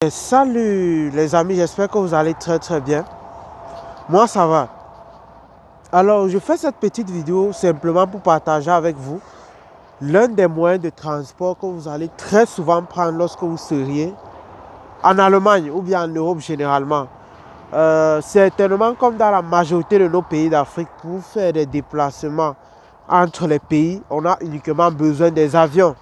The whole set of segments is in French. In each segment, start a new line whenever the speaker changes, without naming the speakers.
Et salut les amis, j'espère que vous allez très bien. Moi ça va. Alors je fais cette petite vidéo simplement pour partager avec vous l'un des moyens de transport que vous allez très souvent prendre lorsque vous seriez en Allemagne ou bien en Europe généralement. Certainement comme dans la majorité de nos pays d'Afrique, pour faire des déplacements entre les pays, on a uniquement besoin des avions.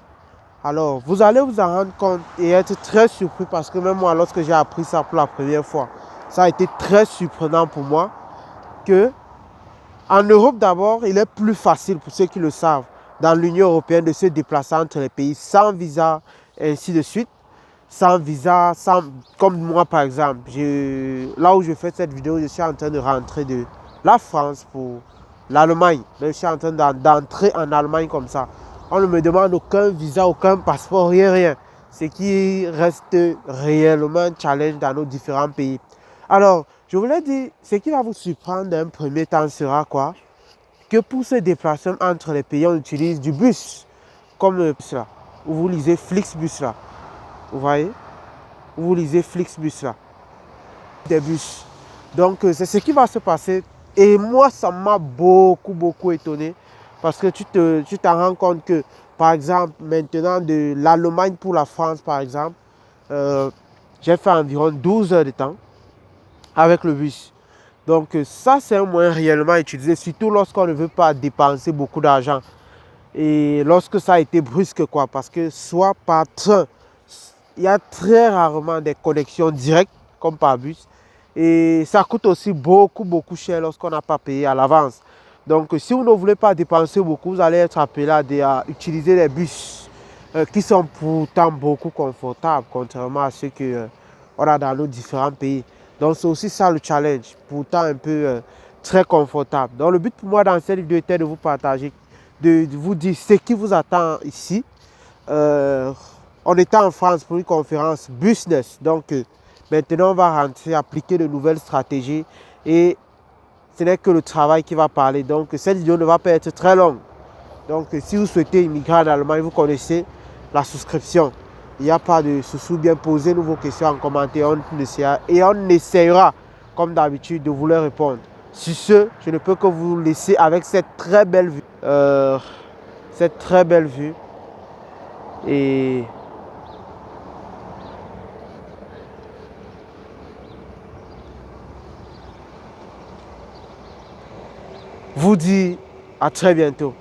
Alors, vous allez vous en rendre compte et être très surpris parce que même moi, lorsque j'ai appris ça pour la première fois, ça a été très surprenant pour moi que en Europe d'abord, il est plus facile pour ceux qui le savent dans l'Union européenne de se déplacer entre les pays sans visa et ainsi de suite. Sans visa, comme moi par exemple. Là où je fais cette vidéo, je suis en train de rentrer de la France pour l'Allemagne. Je suis en train d'entrer en Allemagne comme ça. On ne me demande aucun visa, aucun passeport, rien. Ce qui reste réellement un challenge dans nos différents pays. Alors, je voulais dire, ce qui va vous surprendre d'un premier temps sera quoi? Que pour se déplacer entre les pays, on utilise du bus, comme le bus là, où vous lisez Flixbus là. Vous voyez? Vous lisez Flixbus là. Des bus. Donc, c'est ce qui va se passer. Et moi, ça m'a beaucoup étonné. Parce que tu t'en rends compte que, par exemple, maintenant, de l'Allemagne pour la France, par exemple, j'ai fait environ 12 heures de temps avec le bus. Donc, ça, c'est un moyen réellement utilisé, surtout lorsqu'on ne veut pas dépenser beaucoup d'argent. Et lorsque ça a été brusque, quoi, parce que soit par train, il y a très rarement des connexions directes, comme par bus. Et ça coûte aussi beaucoup cher lorsqu'on n'a pas payé à l'avance. Donc, si vous ne voulez pas dépenser beaucoup, vous allez être appelé à utiliser les bus qui sont pourtant beaucoup confortables, contrairement à ceux qu'on a dans nos différents pays. Donc, c'est aussi ça le challenge, pourtant un peu très confortable. Donc, le but pour moi dans cette vidéo était de vous partager, de vous dire ce qui vous attend ici. On était en France pour une conférence business. Donc, maintenant, on va rentrer, appliquer de nouvelles stratégies. Et ce n'est que le travail qui va parler. Donc, cette vidéo ne va pas être très longue. Donc, si vous souhaitez immigrer en Allemagne, vous connaissez la souscription. Il n'y a pas de souci, bien poser vos questions en commentaire. Et on essaiera, comme d'habitude, de vous les répondre. Sur ce, je ne peux que vous laisser avec cette très belle vue. Cette très belle vue. Et vous dis à très bientôt.